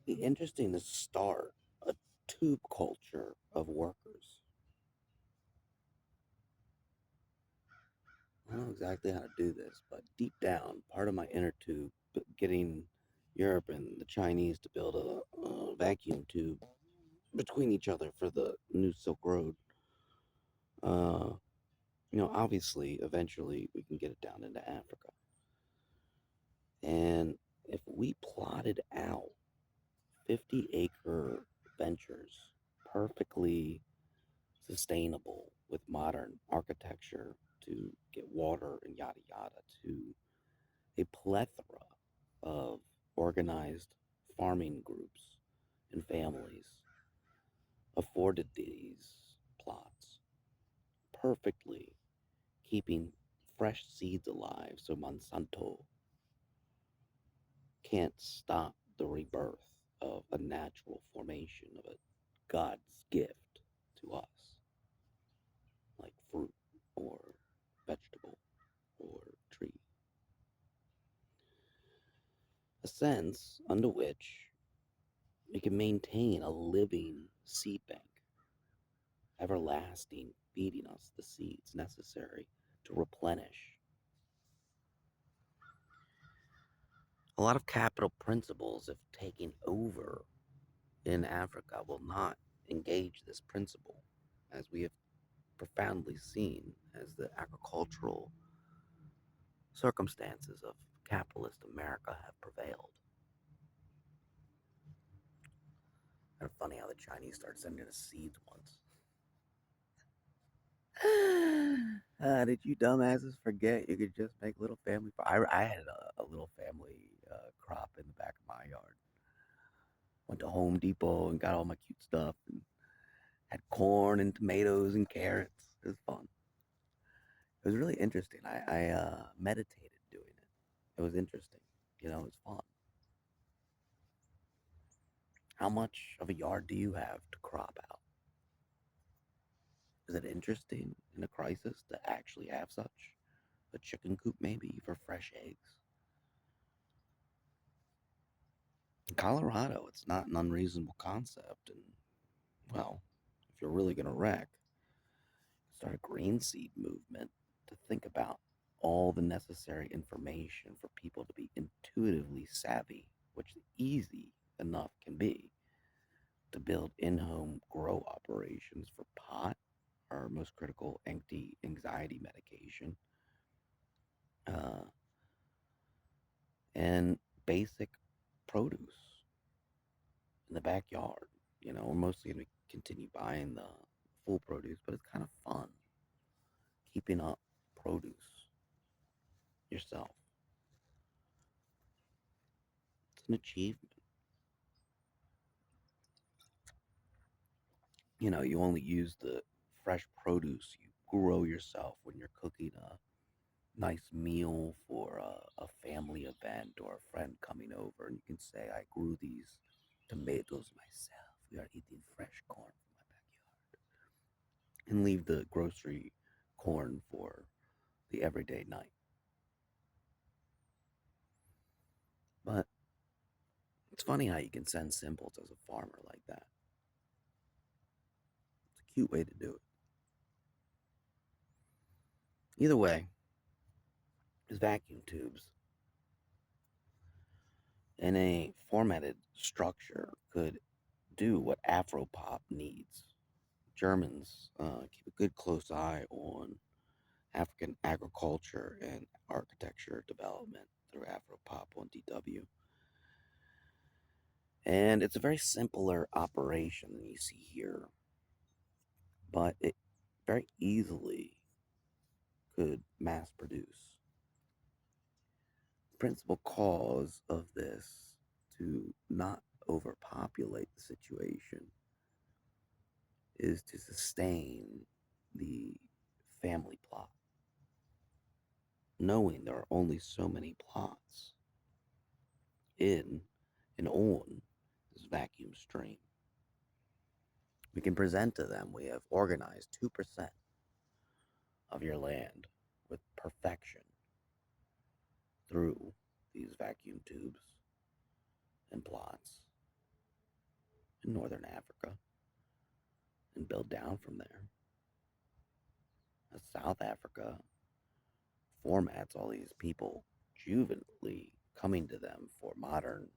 Be interesting to start a tube culture of workers. I don't know exactly how to do this, but deep down, part of my inner tube, getting Europe and the Chinese to build a vacuum tube between each other for the new Silk Road. Uh, obviously, eventually we can get it down into Africa. And if we plotted out 50-acre ventures, perfectly sustainable with modern architecture to get water and yada yada, to a plethora of organized farming groups and families afforded these plots, perfectly keeping fresh seeds alive so Monsanto can't stop the rebirth of a natural formation of a God's gift to us, like fruit or vegetable or tree. A sense under which we can maintain a living seed bank, everlasting, feeding us the seeds necessary to replenish. A lot of capital principles, if taken over in Africa, will not engage this principle, as we have profoundly seen as the agricultural circumstances of capitalist America have prevailed. Kind of funny how the Chinese started sending us seeds once. Did you dumbasses forget you could just make little family? I had a little family crop in the back of my yard. Went to Home Depot and got all my cute stuff and had corn and tomatoes and carrots. It was fun. It was really interesting. I meditated doing it. It was interesting. It was fun. How much of a yard do you have to crop out? Is it interesting in a crisis to actually have such a chicken coop, maybe for fresh eggs? In Colorado, it's not an unreasonable concept. And, well, if you're really going to wreck, start a green seed movement to think about all the necessary information for people to be intuitively savvy, which easy enough can be to build in-home grow operations for pot, our most critical anti-anxiety medication, uh, and basic produce in the backyard. We're mostly going to continue buying the full produce, but it's kind of fun keeping up produce yourself. It's an achievement. You only use the fresh produce you grow yourself when you're cooking a nice meal for a family event or a friend coming over, and you can say, I grew these tomatoes myself. We are eating fresh corn from my backyard. And leave the grocery corn for the everyday night. But it's funny how you can send simples as a farmer like that. It's a cute way to do it. Either way, is vacuum tubes in a formatted structure could do what Afropop needs. Germans keep a good close eye on African agriculture and architecture development through Afropop on DW. And it's a very simpler operation than you see here, but it very easily could mass produce. Principal cause of this to not overpopulate the situation is to sustain the family plot, knowing there are only so many plots in and on this vacuum stream. We can present to them we have organized 2% of your land with perfection through these vacuum tubes and plots. in northern Africa and build down from there. South Africa formats all these people juvenilely coming to them for modern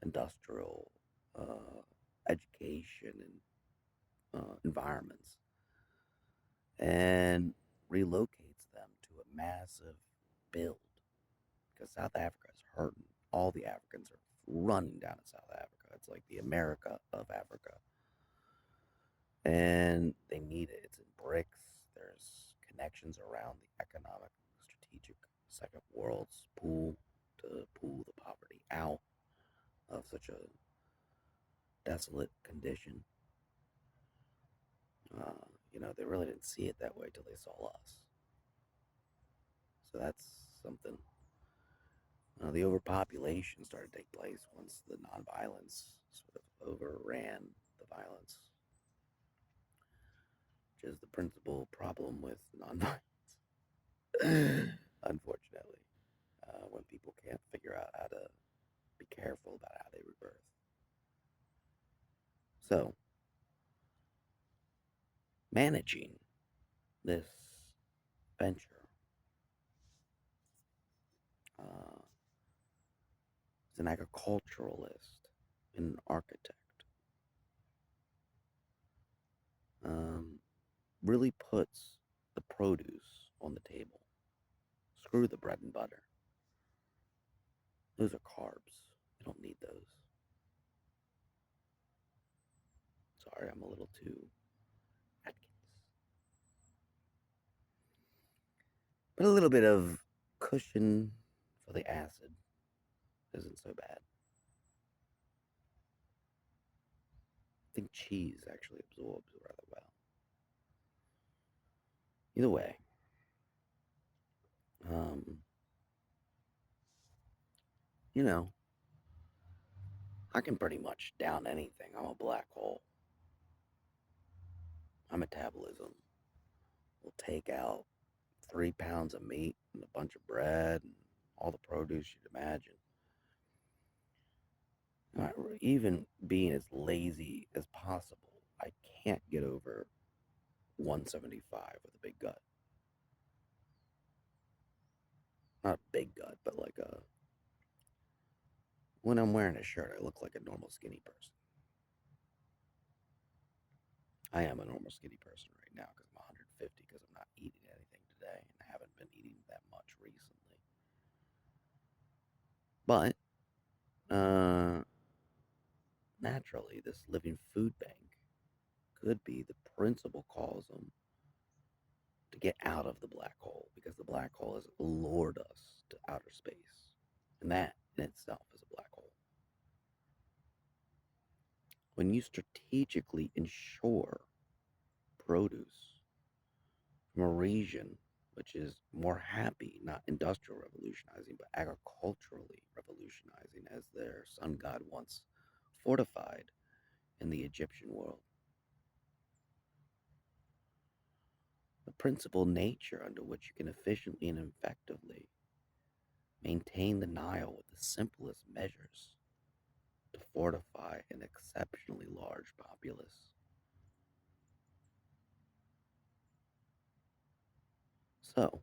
industrial uh, education and environments and relocates them to a massive build because South Africa is hurting. All the Africans are running down to South Africa. It's like the America of Africa. And they need it. It's in bricks. There's connections around the economic, strategic second world's pool to pull the poverty out of such a desolate condition. They really didn't see it that way till they saw us. So that's something. The overpopulation started to take place once the nonviolence sort of overran the violence, which is the principal problem with nonviolence. Unfortunately, when people can't figure out how to be careful about how they rebirth. So, managing this venture uh, as an agriculturalist and an architect um, really puts the produce on the table. Screw the bread and butter. Those are carbs. I don't need those. Sorry, I'm a little too Atkins. But a little bit of cushion for the acid isn't so bad. I think cheese actually absorbs rather well. Either way, um, you know, I can pretty much down anything. I'm a black hole. My metabolism will take out 3 pounds of meat and a bunch of bread and all the produce you'd imagine. Even being as lazy as possible, I can't get over 175 with a big gut. Not a big gut, but like a. When I'm wearing a shirt, I look like a normal skinny person. I am a normal skinny person right now because I'm 150 because I'm not eating anything today and I haven't been eating that much recently. But naturally, this living food bank could be the principal cause to get out of the black hole because the black hole has lured us to outer space. And that in itself is a black hole. When you strategically insure produce from a region which is more happy, not industrial revolutionizing, but agriculturally revolutionizing, as their sun god once fortified in the Egyptian world. The principal nature under which you can efficiently and effectively maintain the Nile with the simplest measures to fortify an exceptionally large populace. So,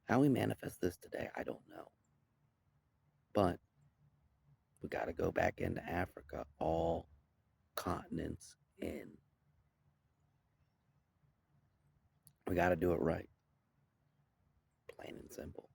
how we manifest this today, I don't know. But we got to go back into Africa, all continents in. We got to do it right, plain and simple.